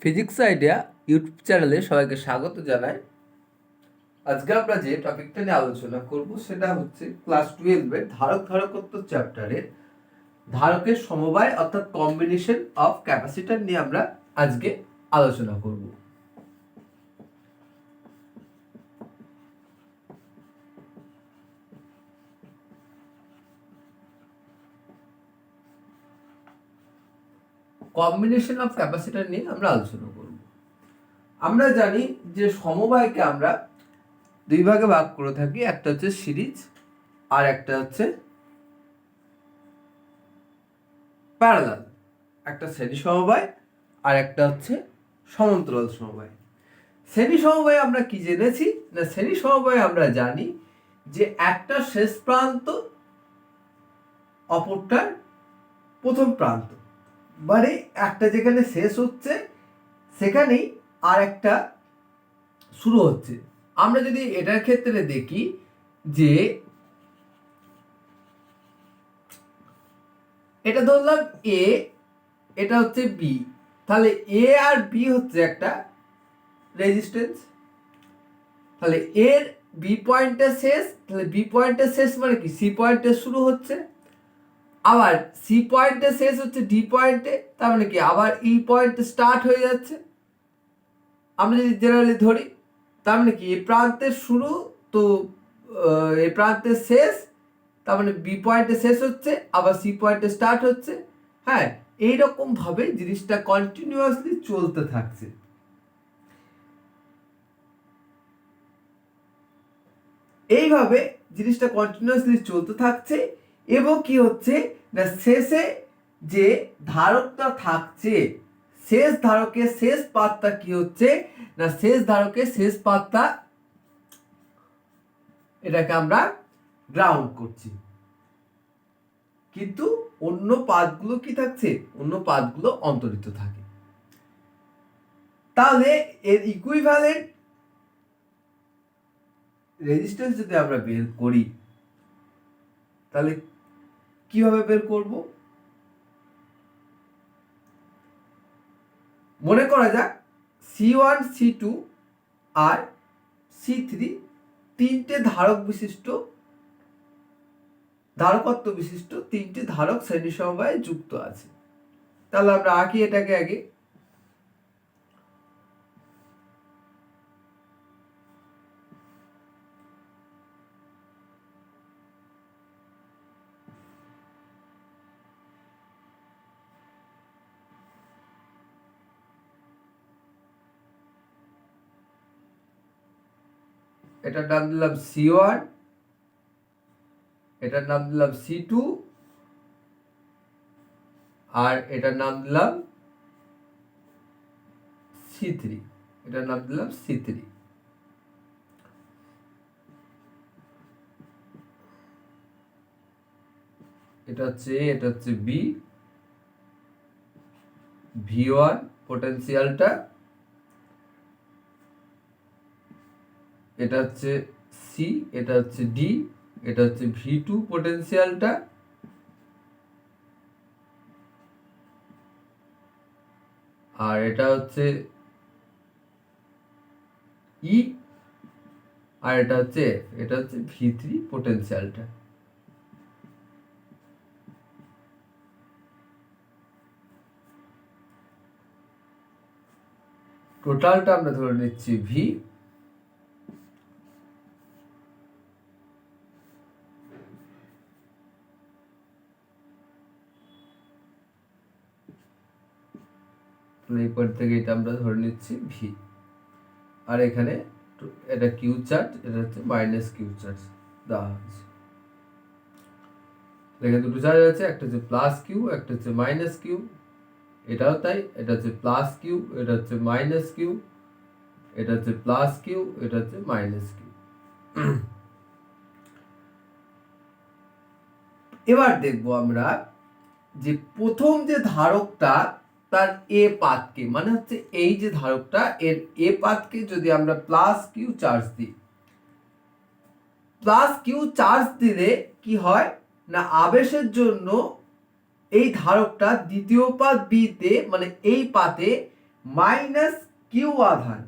Physics idea YouTube চ্যানেলে সবাইকে স্বাগত জানাই। আজকে আমরা যে টপিকটা নিয়ে আলোচনা করব সেটা হচ্ছে ক্লাস 12-এর ধারক ধারকত্ব চ্যাপ্টারের ধারকের সমবায় অর্থাৎ কম্বিনেশন অফ ক্যাপাসিটর নিয়ে আমরা আজকে আলোচনা করব। কম্বিনেশন অফ ক্যাপাসিটর নিয়ে আমরা আলোচনা করব। আমরা জানি যে সমবায়কে আমরা দুই ভাগে ভাগ করে থাকি, একটা হচ্ছে সিরিজ আর একটা হচ্ছে প্যারালাল। একটা শ্রেণী সমবায় আর একটা হচ্ছে সমান্তরাল সমবায়। শ্রেণী সমবায় আমরা কি জেনেছি না, শ্রেণী সমবায় আমরা জানি যে একটা শেষ প্রান্ত অপরটার প্রথম প্রান্ত, মানে একটা যেখানে শেষ হচ্ছে সেখানেই আর একটা শুরু হচ্ছে। আমরা যদি এটার ক্ষেত্রে দেখি যে এটা ধরলাম এ, এটা হচ্ছে বি, তাহলে এ আর বি হচ্ছে একটা রেজিস্ট্যান্স। তাহলে এর বি পয়েন্টের শেষ, তাহলে বি পয়েন্টের শেষ মানে কি সি পয়েন্টের শুরু হচ্ছে, আবার সি পয়েন্টের শেষ হচ্ছে ডি পয়েন্টে, তার মানে কি আবার ই পয়েন্টে স্টার্ট হয়ে যাচ্ছে। আমরা যদি জেনারেলি ধরি তার মানে কি এ প্রান্তের শুরু তো এ প্রান্তের শেষ, তার মানে বি পয়েন্টে শেষ হচ্ছে আবার সি পয়েন্টে স্টার্ট হচ্ছে। হ্যাঁ, এইরকম ভাবে জিনিসটা কন্টিনিউয়াসলি চলতে থাকছে। এইভাবে জিনিসটা কন্টিনিউয়াসলি চলতে থাকছে এবং কি হচ্ছে না, শেষে যে ধারকটা থাকছে, শেষ ধারকের শেষ পাতটা কি হচ্ছে না, শেষ ধারকের শেষ পাতটা এটাকে আমরা গ্রাউন্ড করছি, কিন্তু অন্য পাতগুলো কি থাকছে, অন্য পাতগুলো অন্তরিত থাকে। তাহলে এর ইকুইভ্যালেন্ট রেজিস্ট্যান্স যদি আমরা বের করি তাহলে কিভাবে বের করব? মনে করা যাক C1 C2 আর C3 তিনটে ধারকত্ব বিশিষ্ট তিনটে ধারক শ্রেণী সমবায়ে যুক্ত আছে। তাহলে আমরা আঁকি এটাকে আগে। এটার নাম দিলাম C1, এটার নাম দিলাম C2 আর এটার নাম দিলাম C3, এটার নাম দিলাম C3। এটা হচ্ছে B, V1 পোটেনশিয়ালটা, এটা হচ্ছে C, এটা হচ্ছে D, এটা হচ্ছে V2 পোটেনশিয়ালটা, আর এটা হচ্ছে E, আর এটা হচ্ছে F, এটা হচ্ছে V3 পোটেনশিয়ালটা। টোটালটা আমরা ধরে নিচ্ছি V, এরপর থেকে এটা আমরা ধরে নিচ্ছি V, আর এখানে এটা কিউ চার্জ, এটা হচ্ছে মাইনাস কিউ চার্জ দেওয়া হচ্ছে। এখানে দুটো চার্জ আছে, একটা হচ্ছে প্লাস কিউ, একটা হচ্ছে মাইনাস কিউ। এটাও তাই, এটা হচ্ছে প্লাস কিউ, এটা হচ্ছে মাইনাস কিউ, এটা হচ্ছে প্লাস কিউ, এটা হচ্ছে মাইনাস কিউ। এবার দেখবো আমরা যে প্রথম যে ধারকটা তার এ পাতকে, মানে হচ্ছে এই যে ধারকটা এর এ পাতকে যদি আমরা প্লাস কিউ চার্জ দিই, প্লাস কিউ চার্জ দিলে কি হয় না, আবেশের জন্য এই ধারকটা দ্বিতীয় পাত বি তে, মানে এই পাতে মাইনাস কিউ আধান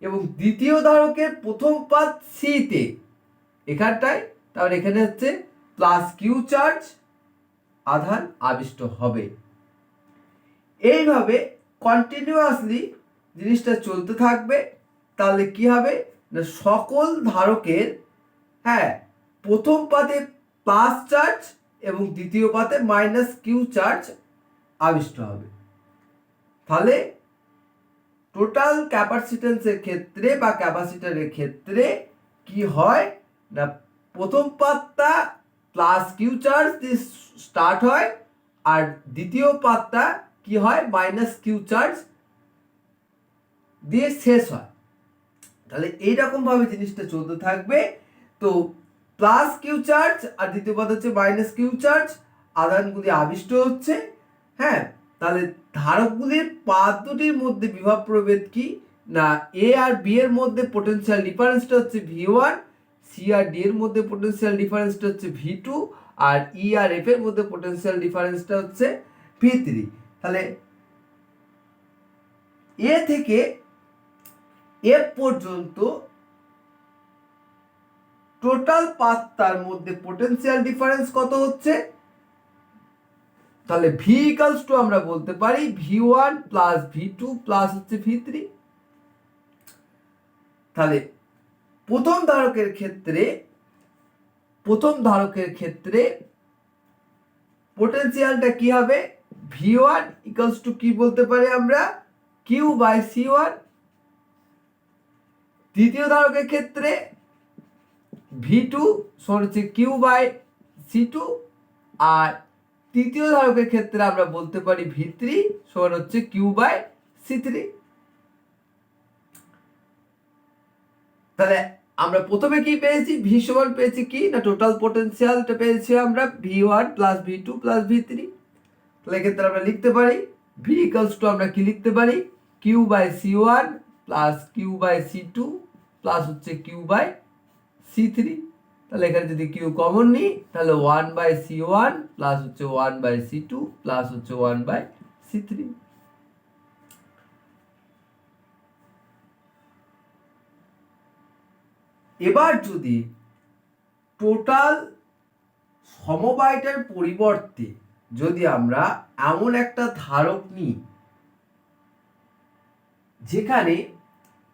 এবং দ্বিতীয় ধারকের প্রথম পাত সিতে এখানটায়, তাহলে এখানে হচ্ছে প্লাস কিউ চার্জ আধান আবিষ্ট হবে। এইভাবে কন্টিনিউয়াসলি জিনিসটা চলতে থাকবে। তাহলে কি হবে না, সকল ধারকের প্রথম পাতে প্লাস চার্জ এবং দ্বিতীয় পাতে মাইনাস কিউ চার্জ আবিষ্ট হবে। তাহলে টোটাল ক্যাপাসিট্যান্সের ক্ষেত্রে বা ক্যাপাসিটরের ক্ষেত্রে কি হয় না, প্রথম পাতটা প্লাস কিউ চার্জ দিয়ে স্টার্ট হয় আর দ্বিতীয় পাতটা কি হয় মাইনাস কিউ চার্জ দিয়ে শেষ হয়। তাহলে এইরকম ভাবে জিনিসটা চলতে থাকবে। তো প্লাস কিউ চার্জ আর দ্বিতীয় পাত হচ্ছে মাইনাস কিউ চার্জ, আধানগুলি আবিষ্ট হচ্ছে। তাহলে ধারকগুলির পাত দুটির মধ্যে বিভব প্রভেদ কি না, এ আর বি এর মধ্যে পোটেনশিয়াল ডিফারেন্সটা হচ্ছে V1, সি আর ডি এর মধ্যে পোটেনশিয়াল ডিফারেন্সটা হচ্ছে V2, আর ই আর এফ এর মধ্যে পোটেনশিয়াল ডিফারেন্সটা হচ্ছে V3। তাহলে এ থেকে এফ পর্যন্ত টোটাল পাতটার মধ্যে পোটেনশিয়াল ডিফারেন্স কত হচ্ছে, তাহলে ভি ইকুয়ালস টু আমরা বলতে পারি V1 প্লাস V2 প্লাস হচ্ছে V3। তাহলে প্রথম ধারকের ক্ষেত্রে পোটেনশিয়ালটা কি হবে, V1 ইকুয়ালস টু কি বলতে পারি আমরা, কিউ বাই C1। দ্বিতীয় ধারকের ক্ষেত্রে V2 সমান হচ্ছে কিউ বাই C2, আর তৃতীয় ধারকের ক্ষেত্রে আমরা বলতে পারি V3 সমান হচ্ছে কিউ বাই C3। তাহলে আমরা প্রথমে কি পেয়েছি, V সমান পেয়েছি কি না, টোটাল পোটেনশিয়ালটা পেয়েছি আমরা V1 plus V2 plus V3। তাহলে এক্ষেত্রে আমরা লিখতে পারি V ইকুয়ালস টু আমরা কি লিখতে পারি, Q by C1 plus Q by C2 plus হচ্ছে কিউ বাই C3। তাহলে এখানে যদি কিউ কমন নিই তাহলে 1 বাই C1 প্লাস হচ্ছে 1 বাই C2 প্লাস হচ্ছে 1 বাই C3। এবার যদি টোটাল সমবায়টার পরিবর্তে যদি আমরা এমন একটা ধারক নিই যেখানে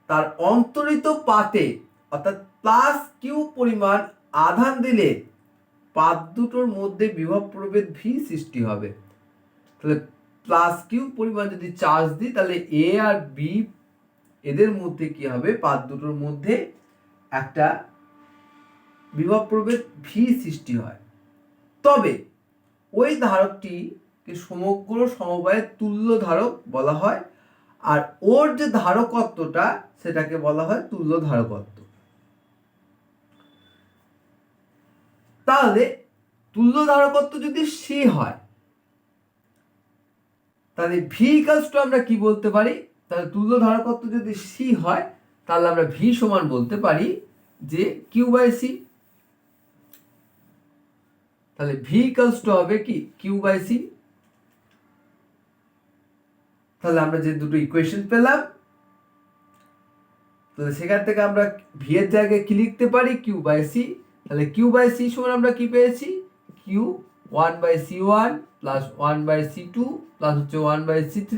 তার অন্তরিত পাতে অর্থাৎ প্লাস কিউ পরিমাণ আধান দিলে পাত দুটোর মধ্যে বিভব প্রভেদ ভি সৃষ্টি হবে। তাহলে প্লাস কিউ পরিমাণ যদি চার্জ দিই তাহলে এ আর বি এদের মধ্যে কি হবে, পাত দুটোর মধ্যে একটা বিভব প্রভেদ ভি সৃষ্টি হয়। তবে ওই ধারকটিকে সমগ্র সমবায়ের তুল্য ধারক বলা হয়, আর ওর যে ধারকত্বটা সেটাকে বলা হয় তুল্য ধারকত্ব। তাহলে তুল্য ধারকত্ব যদি সি হয় তাহলে ভি ইকুয়ালস টু আমরা কি বলতে পারি, তাহলে তুল্য ধারকত্ব যদি সি হয় তাহলে আমরা ভি সমান বলতে পারি যে কিউ বাই সি। তাহলে ভি ইকুয়ালস টু হবে কি কিউ বাই সি। তাহলে আমরা যে দুটো ইকুয়েশন পেলাম, তাহলে সেখান থেকে আমরা ভি এর জায়গায় কি লিখতে পারি, কিউ বাই সি। তাহলে কিউ বাই সি সমান আমরা কি পেয়েছি, Q 1 by C1 plus 1 by C2 plus হচ্ছে 1 বাই C3।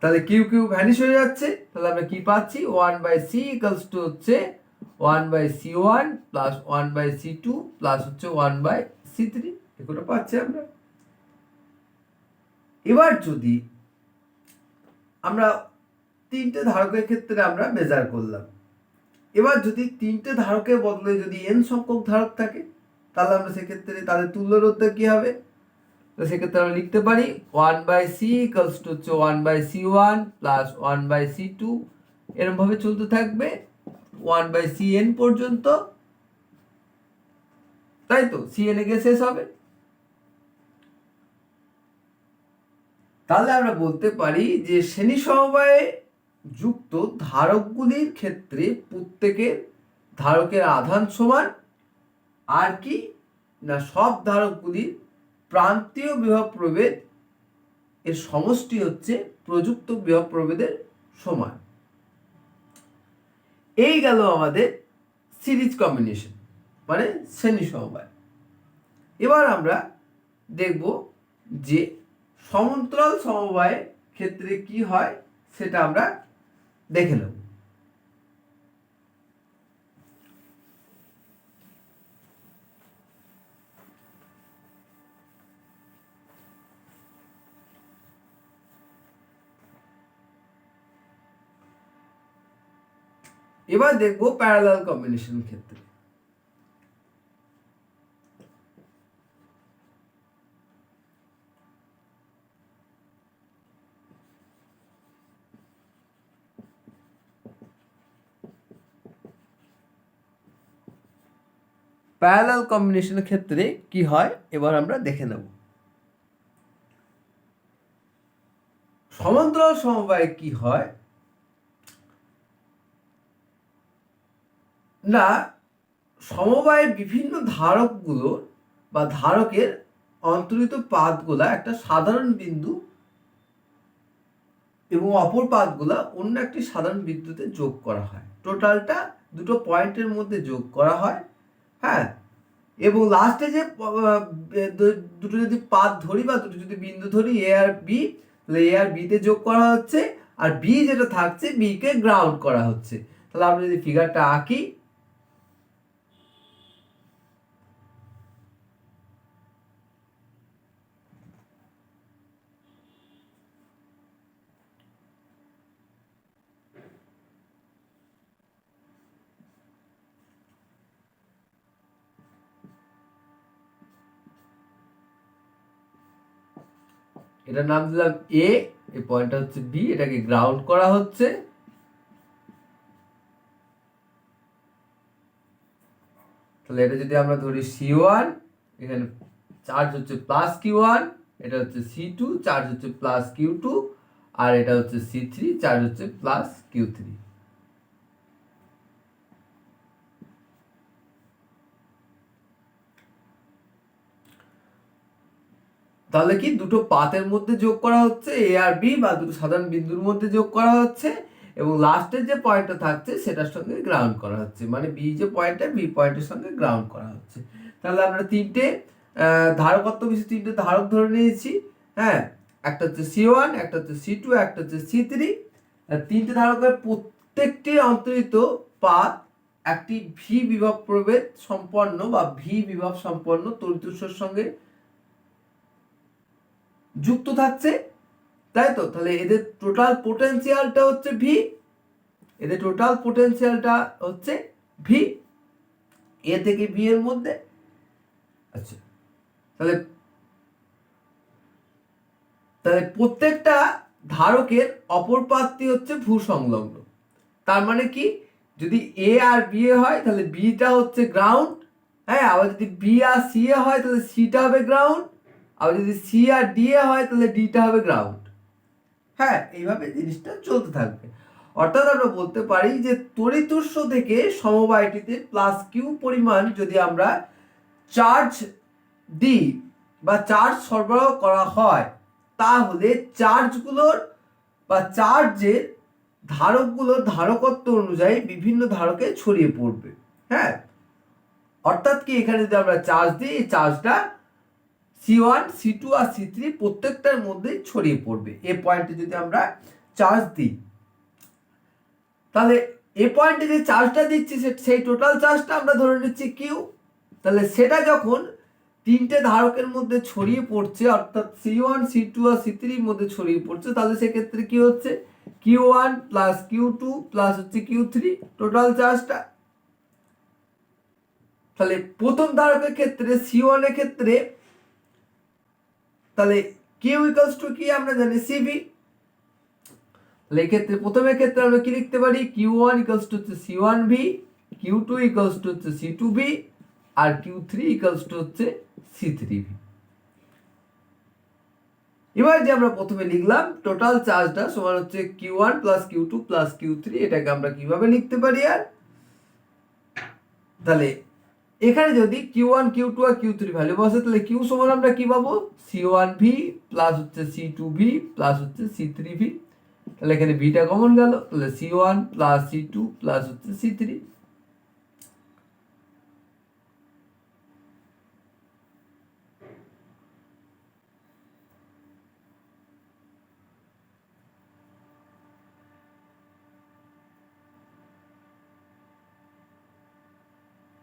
তাহলে কিউ কিউ ভ্যানিশ হয়ে যাচ্ছে, তাহলে আমরা কি পাচ্ছি, 1 বাই সি ইকুয়ালস টু হচ্ছে 1 by C1 plus 1 by C2 plus হচ্ছে 1 বাই C3, এগুলো পাচ্ছি আমরা। এবার যদি আমরা তিনটে ধারকের ক্ষেত্রে আমরা মেজার করলাম, এবার যদি তিনটে ধারকের বদলে যদি n সংখ্যক ধারক থাকে তাহলে আমরা সেক্ষেত্রে তাদের তুল্য রোধটা কি হবে, তো সেক্ষেত্রে আমরা লিখতে পারি 1 বাই সি ইকুয়ালস টু হচ্ছে 1 by C1 plus 1 by C2, এরকম ভাবে চলতে থাকবে 1 বাই Cn পর্যন্ত, তাই তো Cn এ গিয়ে শেষ হবে। তাহলে আমরা বলতে পারি যে শ্রেণী সমবায়ে যুক্ত ধারকগুলির ক্ষেত্রে প্রত্যেকের ধারকের আধান সমান, আর কি না সব ধারকগুলির প্রান্তীয় বিভব প্রভেদ এর সমষ্টি হচ্ছে প্রযুক্ত বিভব প্রভেদের সমান। এই গেল আমাদের সিরিজ কম্বিনেশন মানে শ্রেণী সমবায়। এবার আমরা দেখব যে সমান্তরাল সমবায়ের ক্ষেত্রে কি হয় সেটা আমরা দেখে নেব। এবার দেখব প্যারালাল কম্বিনেশন ক্ষেত্রে। প্যারালাল কম্বিনেশনের ক্ষেত্রে কি হয় এবার আমরা দেখে নেব। সমান্তরাল সমবায়ে কি হয় না, সমবায়ের বিভিন্ন ধারকগুলো বা ধারকের অন্তরিত পাতগুলা একটা সাধারণ বিন্দু এবং অপর পাতগুলা অন্য একটি সাধারণ বিন্দুতে যোগ করা হয়। টোটালটা দুটো পয়েন্টের মধ্যে যোগ করা হয়। হ্যাঁ, এবং লাস্টে যে দুটো যদি পাত ধরি বা দুটো যদি বিন্দু ধরি এ আর বি, তাহলে এ আর বিতে যোগ করা হচ্ছে, আর বি যেটা থাকছে বি কে গ্রাউন্ড করা হচ্ছে। তাহলে আমরা যদি ফিগারটা আঁকি, এটার নাম দিলাম এ, এই পয়েন্টটা হচ্ছে বি, এটাকে গ্রাউন্ড করা হচ্ছে। তাহলে এটা যদি আমরা ধরি C1, এখানে চার্জ হচ্ছে প্লাস Q1, এটা হচ্ছে C2, চার্জ হচ্ছে প্লাস Q2, আর এটা হচ্ছে C3, চার্জ হচ্ছে প্লাস Q3। তাহলে কি দুটো পাতের মধ্যে যোগ করা হচ্ছে এ আর বি, বা দুটো সাধারণ বিন্দুর মধ্যে যোগ করা হচ্ছে, এবং লাস্টের যে পয়েন্টটা থাকছে সেটার সঙ্গে গ্রাউন্ড করা হচ্ছে, মানে বি যে পয়েন্টটা বি পয়েন্টের সঙ্গে গ্রাউন্ড করা হচ্ছে। তাহলে আমরা তিনটে ধারকত্ব বিশিষ্ট তিনটে ধারক ধরে নিয়েছি। হ্যাঁ, একটা হচ্ছে C1, একটা হচ্ছে C2, একটা হচ্ছে C3। তিনটে ধারকের প্রত্যেকটি অন্তরিত পাত একটি ভি বিভব প্রভেদ সম্পন্ন বা ভি বিভব সম্পন্ন তড়িৎ উৎসের সঙ্গে যুক্ত থাকছে, তাই তো? তাহলে এদের টোটাল পোটেনশিয়ালটা হচ্ছে ভি, এদের টোটাল পোটেনশিয়ালটা হচ্ছে ভি, এ থেকে বি এর মধ্যে। আচ্ছা, তাহলে তাহলে প্রত্যেকটা ধারকের অপর পাতটি হচ্ছে ভূ সংলগ্ন। তার মানে কি, যদি এ আর বি এ হয় তাহলে বিটা হচ্ছে গ্রাউন্ড। হ্যাঁ, আবার যদি বি আর সি এ হয় তাহলে সিটা হবে গ্রাউন্ড, আবার যদি সি আর ডি এ হয় তাহলে ডিটা হবে গ্রাউন্ড। হ্যাঁ, এইভাবে জিনিসটা চলতে থাকবে। অর্থাৎ আমরা বলতে পারি যে তড়িৎ উৎস থেকে সমবায়টিতে প্লাস কিউ পরিমাণ যদি আমরা চার্জ দিই বা চার্জ সরবরাহ করা হয়, তাহলে চার্জগুলোর বা চার্জের ধারকগুলোর ধারকত্ব অনুযায়ী বিভিন্ন ধারকে ছড়িয়ে পড়বে। হ্যাঁ, অর্থাৎ কি, এখানে যদি আমরা চার্জ দিই, এই চার্জটা C1, C2 আর C3 প্রত্যেকটার মধ্যে ছড়িয়ে পড়বে। এ পয়েন্টে যদি আমরা চার্জ দিই, তাহলে এ পয়েন্টে যে চার্জটা দিচ্ছি সেই টোটাল চার্জটা আমরা ধরে নিচ্ছি কিউ। তাহলে সেটা যখন তিনটে ধারকের মধ্যে ছড়িয়ে পড়ছে, অর্থাৎ C1, C2 আর C3 এর মধ্যে ছড়িয়ে পড়ছে, তাহলে সেক্ষেত্রে কি হচ্ছে, Q1 প্লাস Q2 প্লাস হচ্ছে Q3 টোটাল চার্জটা। তাহলে প্রথম ধারকের ক্ষেত্রে C1 এর ক্ষেত্রে তাহলে কিউ ইকুয়ালস টু কি আমরা জানি সিভি। তাহলে এই ক্ষেত্রে প্রথমের ক্ষেত্রে আমরা কি লিখতে পারি, Q1 ইকুয়ালস টু হচ্ছে C1V, Q2 ইকুয়ালস টু হচ্ছে C2V, R Q3 equals to হচ্ছে C3V। এবার যে আমরা প্রথমে লিখলাম টোটাল চার্জটা সমান হচ্ছে Q1 plus Q2 plus Q3, এটাকে আমরা কিভাবে লিখতে পারি, আর তাহলে এখানে যদি Q1 Q2 আর Q3 ভ্যালু বসে তাহলে Q সমান আমরা কি পাবো C1V প্লাস হচ্ছে C2V প্লাস হচ্ছে C3V। তাহলে এখানে ভিটা কমন গেল, তাহলে C1 প্লাস C2 প্লাস হচ্ছে C3।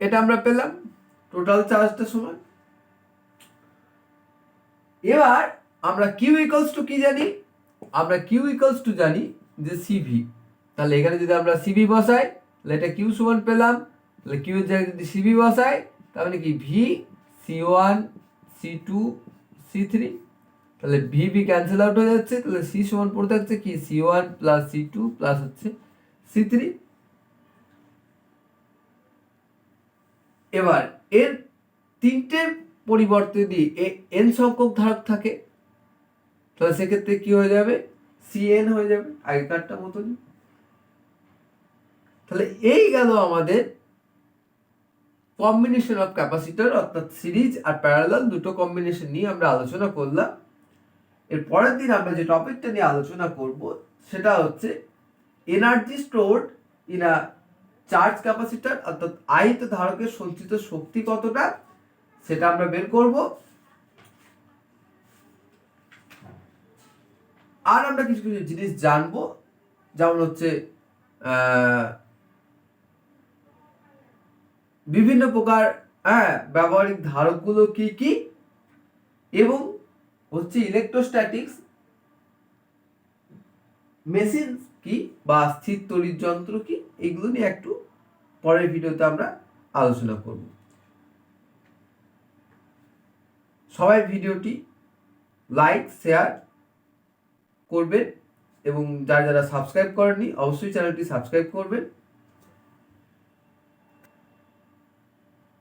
এটা আমরা পেলাম টোটাল চার্জটা সমান। এবার আমরা কিউ ইকুয়ালস টু কি জানি, আমরা কিউ ইকুয়ালস টু জানি যে সিভি। তাহলে এখানে যদি আমরা সিভি বসাই তাহলে এটা কিউ সমান পেলাম, তাহলে কিউ এর জায়গায় যদি সিভি বসাই তার মানে কি ভি C1 C2 C3। তাহলে ভি ভি ক্যান্সেল আউট হয়ে যাচ্ছে, তাহলে সি সমান পড়ে থাকছে কি C1 প্লাস C2 প্লাস হচ্ছে C3। এবার এর তিনটের পরিবর্তে দিয়ে এন সংখ্যক ধারক থাকে, তাহলে সেক্ষেত্রে কি হয়ে যাবে সিএন হয়ে যাবে আগেকারটা মতনই। তাহলে এই গেল আমাদের কম্বিনেশন অফ ক্যাপাসিটর, অর্থাৎ সিরিজ আর প্যারালাল দুটো কম্বিনেশন নিয়ে আমরা আলোচনা করলাম। এর পরের দিন আমরা যে টপিকটা নিয়ে আলোচনা করব সেটা হচ্ছে energy stored in a charge capacitor, অর্থাৎ আহিত ধারকের সঞ্চিত শক্তি কতটা সেটা আমরা বের করব। আর আমরা কিছু কিছু জিনিস জানবো, যেমন হচ্ছে বিভিন্ন প্রকার ব্যবহারিক ধারকগুলো কি কি, এবং হচ্ছে ইলেকট্রোস্ট্যাটিক্স মেশিন কি বা স্থির তড়িৎ যন্ত্র কি, এগুলো নিয়ে একটু পরের ভিডিওতে আমরা আলোচনা করব। সবাই ভিডিওটি লাইক শেয়ার করবেন এবং যারা যারা সাবস্ক্রাইব করেননি অবশ্যই চ্যানেলটি সাবস্ক্রাইব করবেন।